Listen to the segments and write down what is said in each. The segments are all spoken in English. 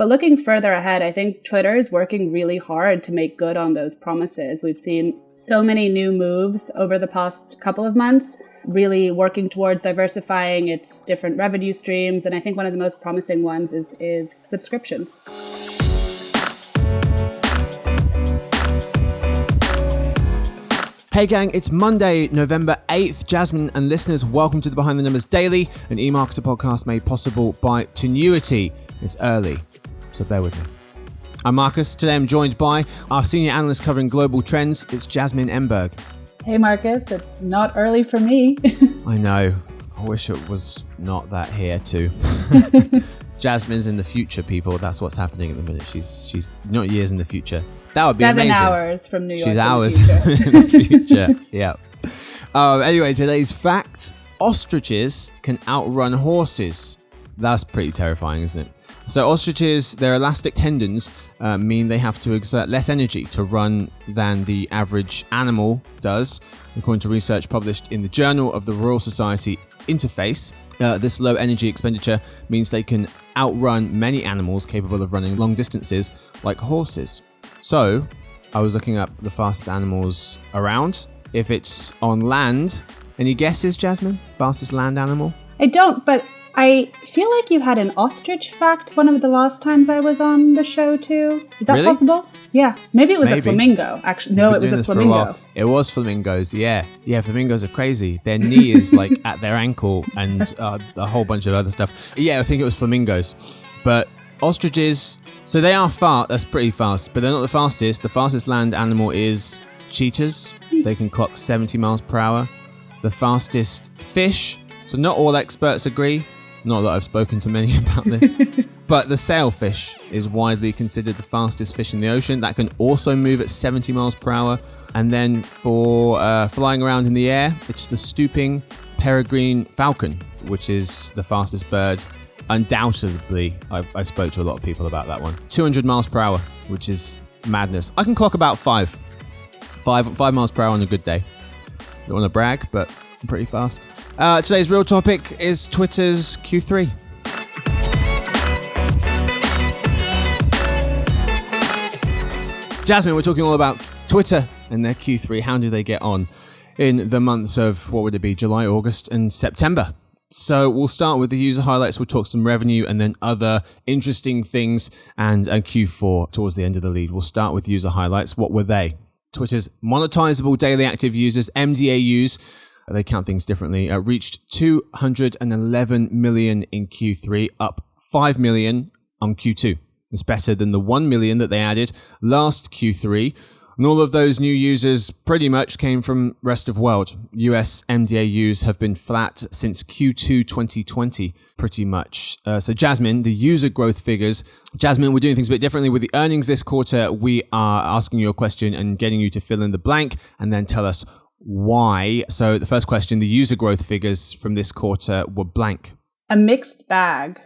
But looking further ahead, I think Twitter is working really hard to make good on those promises. We've seen so many new moves over the past couple of months, really working towards diversifying its different revenue streams. And I think one of the most promising ones is subscriptions. Hey gang, it's Monday, November 8th. Jasmine and listeners, welcome to the Behind the Numbers Daily, an eMarketer podcast made possible by Tenuity. It's early, so bear with me. I'm Marcus. Today I'm joined by our senior analyst covering global trends. It's Jasmine Emberg. Hey Marcus, it's not early for me. I know. I wish it was not that here too. Jasmine's in the future, people. That's what's happening at the minute. She's not years in the future. That would be 7 amazing. 7 hours from New York. She's hours in the future. Yeah. Anyway, today's fact: ostriches can outrun horses. That's pretty terrifying, isn't it? So ostriches, their elastic tendons mean they have to exert less energy to run than the average animal does, according to research published in the Journal of the Royal Society Interface. This low energy expenditure means they can outrun many animals capable of running long distances, like horses. So, I was looking up the fastest animals around. If it's on land, any guesses, Jasmine? Fastest land animal? I don't, but I feel like you had an ostrich fact one of the last times I was on the show too. Is that really? Possible? Yeah. Maybe it was a flamingo. Actually, no, it was a flamingo. It was flamingos, yeah. Yeah, flamingos are crazy. Their knee is like at their ankle and a whole bunch of other stuff. Yeah, I think it was flamingos. But ostriches, so they are fast. That's pretty fast, but they're not the fastest. The fastest land animal is cheetahs. They can clock 70 miles per hour. The fastest fish, so not all experts agree. Not that I've spoken to many about this. But the sailfish is widely considered the fastest fish in the ocean. That can also move at 70 miles per hour. And then for flying around in the air, it's the stooping peregrine falcon, which is the fastest bird. Undoubtedly, I spoke to a lot of people about that one. 200 miles per hour, which is madness. I can clock about 5 miles per hour on a good day. Don't want to brag, but I'm pretty fast. Today's real topic is Twitter's Q3. Jasmine, we're talking all about Twitter and their Q3. How do they get on in the months of, what would it be, July, August, and September? So we'll start with the user highlights. We'll talk some revenue and then other interesting things and Q4 towards the end of the lead. We'll start with user highlights. What were they? Twitter's monetizable daily active users, MDAUs, they count things differently, reached 211 million in Q3, up 5 million on Q2. It's better than the 1 million that they added last Q3. And all of those new users pretty much came from rest of world. US MDAUs have been flat since Q2 2020, pretty much. So Jasmine, the user growth figures. Jasmine, we're doing things a bit differently with the earnings this quarter. We are asking you a question and getting you to fill in the blank and then tell us why. So the first question, the user growth figures from this quarter were blank. A mixed bag.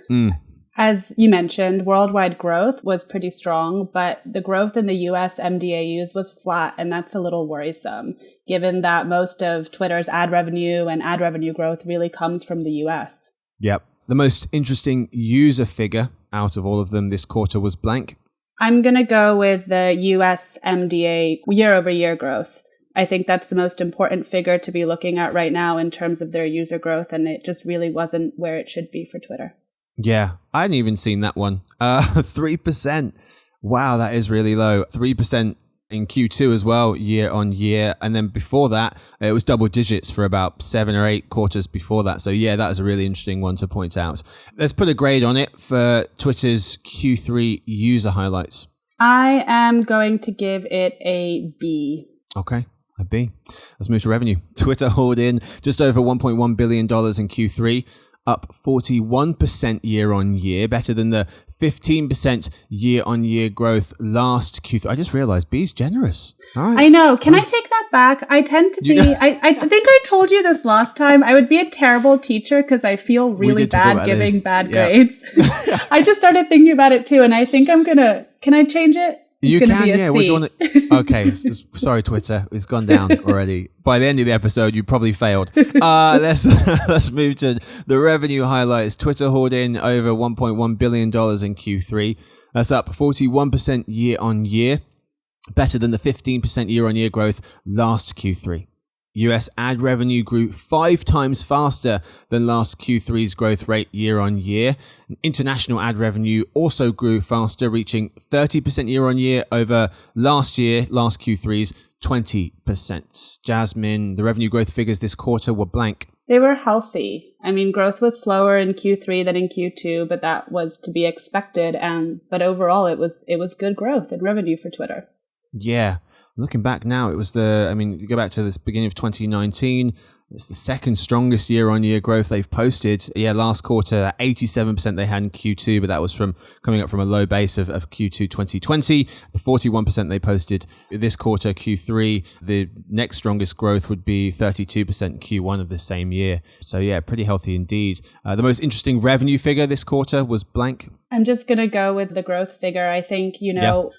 As you mentioned, worldwide growth was pretty strong, but the growth in the US MDAUs was flat, and that's a little worrisome, given that most of Twitter's ad revenue and ad revenue growth really comes from the US. Yep. The most interesting user figure out of all of them this quarter was blank. I'm going to go with the US MDA year-over-year growth. I think that's the most important figure to be looking at right now in terms of their user growth, and it just really wasn't where it should be for Twitter. Yeah, I hadn't even seen that one. 3%. Wow, that is really low. 3% in Q2 as well, year on year. And then before that, it was double digits for about 7 or 8 quarters before that. So yeah, that is a really interesting one to point out. Let's put a grade on it for Twitter's Q3 user highlights. I am going to give it a B. Okay. A B. Let's move to revenue. Twitter hauled in just over $1.1 billion in Q3, up 41% year on year, better than the 15% year on year growth last Q3. I just realized B's generous. All right. I know. Can I take that back? I tend to be, I think I told you this last time. I would be a terrible teacher because I feel really bad giving bad grades. I just started thinking about it too. And I think can I change it? You can, yeah. What do you want to? Okay, sorry, Twitter. It's gone down already. By the end of the episode, you probably failed. Let's move to the revenue highlights. Twitter hauled in over $1.1 billion in Q3. That's up 41% year on year, better than the 15% year on year growth last Q3. US ad revenue grew 5 times faster than last Q3's growth rate year on year. International ad revenue also grew faster, reaching 30% year on year over last Q3's 20%. Jasmine, the revenue growth figures this quarter were blank. They were healthy. I mean, growth was slower in Q3 than in Q2, but that was to be expected. But overall, it was good growth in revenue for Twitter. Yeah. Looking back now, you go back to this beginning of 2019, it's the second strongest year-on-year growth they've posted. Yeah, last quarter, 87% they had in Q2, but that was from coming up from a low base of Q2 2020. The 41% they posted this quarter, Q3. The next strongest growth would be 32% in Q1 of the same year. So yeah, pretty healthy indeed. The most interesting revenue figure this quarter was blank. I'm just going to go with the growth figure. I think,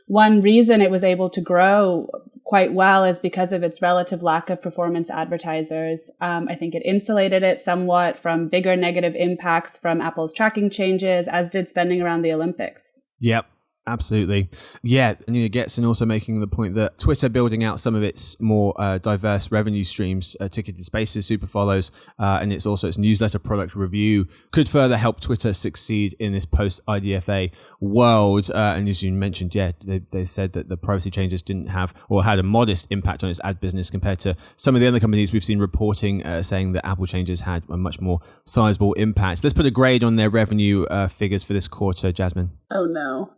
one reason it was able to grow quite well is because of its relative lack of performance advertisers. I think it insulated it somewhat from bigger negative impacts from Apple's tracking changes, as did spending around the Olympics. Yep. Absolutely. Yeah. And Getson also making the point that Twitter building out some of its more diverse revenue streams, ticketed spaces, super follows, and its newsletter product review could further help Twitter succeed in this post-IDFA world. And as you mentioned, they said that the privacy changes didn't have or had a modest impact on its ad business compared to some of the other companies we've seen reporting saying that Apple changes had a much more sizable impact. Let's put a grade on their revenue figures for this quarter, Jasmine. Oh, no.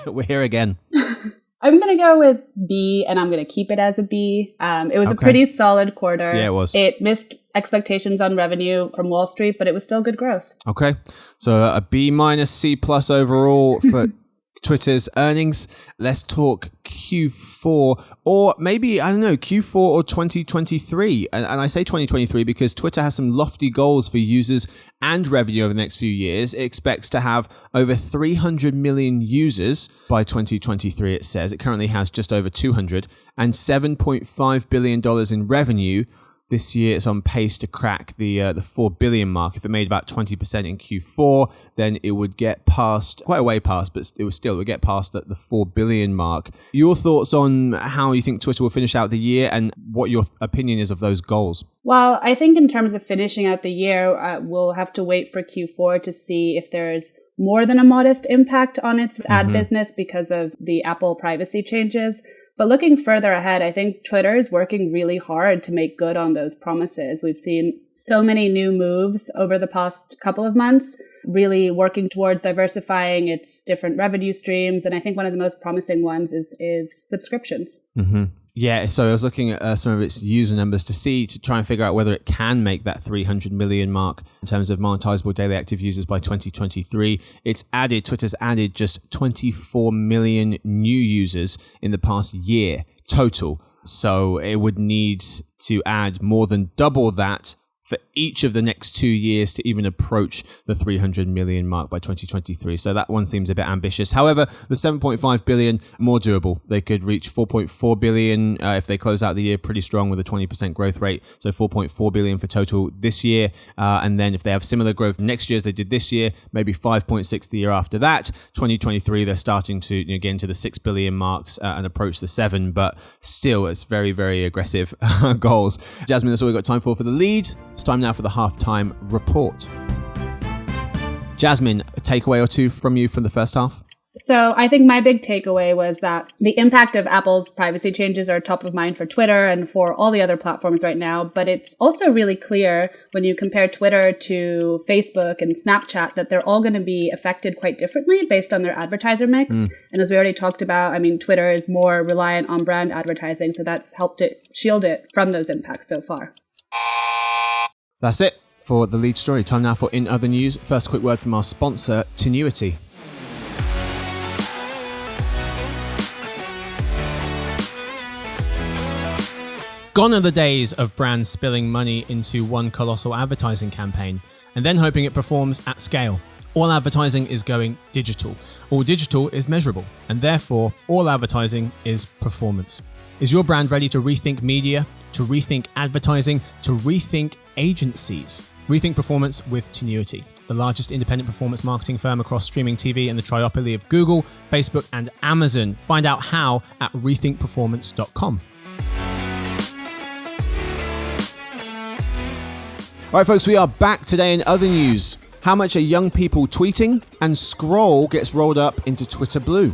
We're here again. I'm going to go with B, and I'm going to keep it as a B. It was a pretty solid quarter. Yeah, it was. It missed expectations on revenue from Wall Street, but it was still good growth. Okay. So a B minus C plus overall for Twitter's earnings. Let's talk Q4 or maybe, Q4 or 2023. And I say 2023 because Twitter has some lofty goals for users and revenue over the next few years. It expects to have over 300 million users by 2023, it says. It currently has just over 200 and $7.5 billion in revenue. This year, it's on pace to crack the 4 billion mark. If it made about 20% in Q4, then it would get past, quite a way past, but it would get past the 4 billion mark. Your thoughts on how you think Twitter will finish out the year and what your opinion is of those goals? Well, I think in terms of finishing out the year, we'll have to wait for Q4 to see if there's more than a modest impact on its ad business because of the Apple privacy changes. But looking further ahead, I think Twitter is working really hard to make good on those promises. We've seen so many new moves over the past couple of months, really working towards diversifying its different revenue streams. And I think one of the most promising ones is subscriptions. Mm-hmm. Yeah, so I was looking at some of its user numbers to try and figure out whether it can make that 300 million mark in terms of monetizable daily active users by 2023. Twitter's added just 24 million new users in the past year total. So it would need to add more than double that for each of the next 2 years to even approach the 300 million mark by 2023. So that one seems a bit ambitious. However, the 7.5 billion, more doable. They could reach 4.4 billion if they close out the year pretty strong with a 20% growth rate. So 4.4 billion for total this year. And then if they have similar growth next year as they did this year, maybe 5.6 the year after that. 2023, they're starting to get into the 6 billion marks and approach the 7. But still, it's very, very aggressive goals. Jasmine, that's all we've got time for the lead. It's time now for the halftime report. Jasmine, a takeaway or two from you from the first half? So I think my big takeaway was that the impact of Apple's privacy changes are top of mind for Twitter and for all the other platforms right now. But it's also really clear when you compare Twitter to Facebook and Snapchat that they're all going to be affected quite differently based on their advertiser mix. And as we already talked about, Twitter is more reliant on brand advertising. So that's helped it shield it from those impacts so far. That's it for the lead story. Time now for In Other News. First, a quick word from our sponsor, Tenuity. Gone are the days of brands spilling money into one colossal advertising campaign and then hoping it performs at scale. All advertising is going digital. All digital is measurable, and therefore all advertising is performance. Is your brand ready to rethink media, to rethink advertising, to rethink agencies? Rethink performance with Tenuity. the largest independent performance marketing firm across streaming TV and the triopoly of Google, Facebook, and Amazon. Find out how at rethinkperformance.com. All right, folks, we are back today in other news. How much are young people tweeting? And Scroll gets rolled up into Twitter Blue.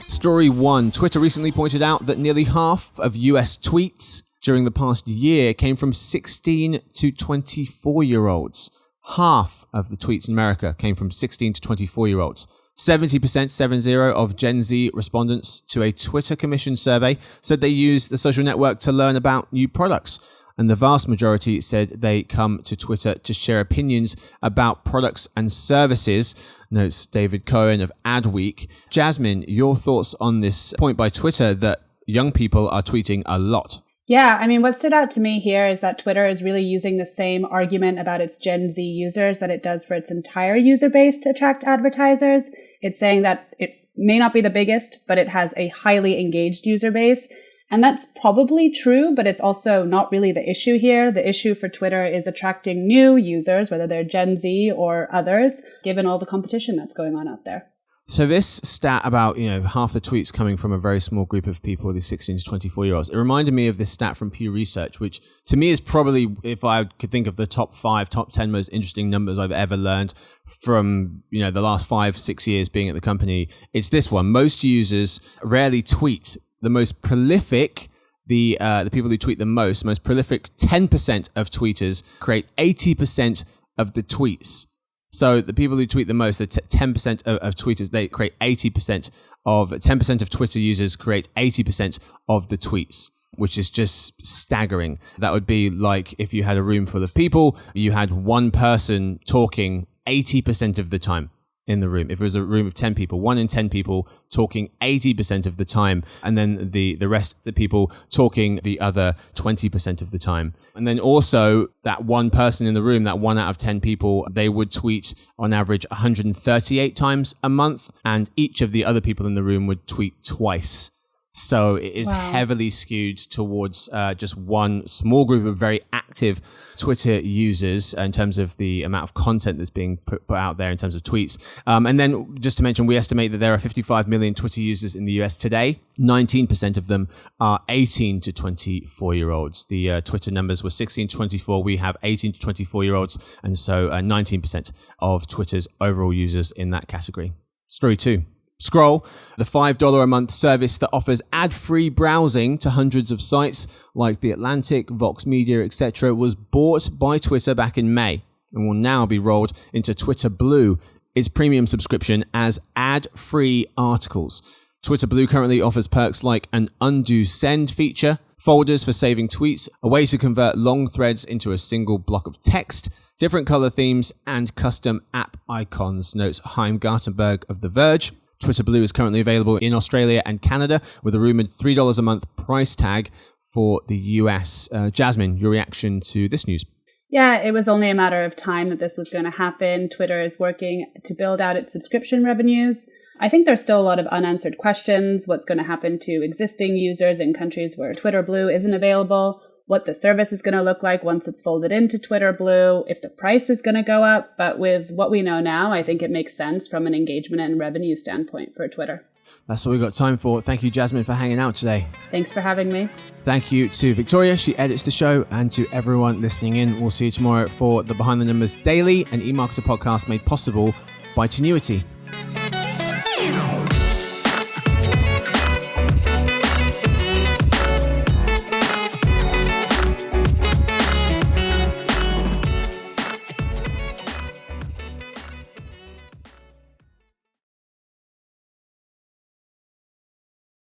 Story 1. Twitter recently pointed out that nearly half of US tweets during the past year came from 16 to 24-year-olds. Half of the tweets in America came from 16 to 24-year-olds. 70%, 70, of Gen Z respondents to a Twitter Commission survey said they use the social network to learn about new products. And the vast majority said they come to Twitter to share opinions about products and services, notes David Cohen of Adweek. Jasmine, your thoughts on this point by Twitter that young people are tweeting a lot? Yeah, I mean, what stood out to me here is that Twitter is really using the same argument about its Gen Z users that it does for its entire user base to attract advertisers. It's saying that it may not be the biggest, but it has a highly engaged user base. And that's probably true, but it's also not really the issue here. The issue for Twitter is attracting new users, whether they're Gen Z or others, given all the competition that's going on out there. So this stat about, half the tweets coming from a very small group of people, these 16 to 24-year-olds, it reminded me of this stat from Pew Research, which to me is probably, if I could think of the top 5, top 10 most interesting numbers I've ever learned from, the last 5-6 years being at the company, it's this one. Most users rarely tweet. The most prolific, the people who tweet the most prolific 10% of tweeters create 80% of the tweets. So the people who tweet the most, the 10% of tweeters, they create 10% of Twitter users create 80% of the tweets, which is just staggering. That would be like if you had a room full of people, you had one person talking 80% of the time in the room. If it was a room of 10 people, 1 in 10 people talking 80% of the time, and then the rest of the people talking the other 20% of the time. And then also that one person in the room, that 1 out of 10 people, they would tweet on average 138 times a month, and each of the other people in the room would tweet twice. So it is heavily skewed towards just one small group of very active Twitter users in terms of the amount of content that's being put out there in terms of tweets. And then just to mention, we estimate that there are 55 million Twitter users in the US today. 19% of them are 18 to 24-year-olds. The Twitter numbers were 16 to 24. We have 18 to 24-year-olds. And so 19% of Twitter's overall users in that category. Story 2. Scroll, the $5 a month service that offers ad-free browsing to hundreds of sites like The Atlantic, Vox Media, etc., was bought by Twitter back in May and will now be rolled into Twitter Blue, its premium subscription, as ad-free articles. Twitter Blue currently offers perks like an undo send feature, folders for saving tweets, a way to convert long threads into a single block of text, different color themes, and custom app icons, notes Chaim Gartenberg of The Verge. Twitter Blue is currently available in Australia and Canada with a rumored $3 a month price tag for the US. Jasmine, your reaction to this news? Yeah, it was only a matter of time that this was going to happen. Twitter is working to build out its subscription revenues. I think there's still a lot of unanswered questions. What's going to happen to existing users in countries where Twitter Blue isn't available? What the service is going to look like once it's folded into Twitter Blue, if the price is going to go up. But with what we know now, I think it makes sense from an engagement and revenue standpoint for Twitter. That's all we've got time for. Thank you, Jasmine, for hanging out today. Thanks for having me. Thank you to Victoria. She edits the show, and to everyone listening in. We'll see you tomorrow for the Behind the Numbers Daily, an eMarketer podcast made possible by Tenuity.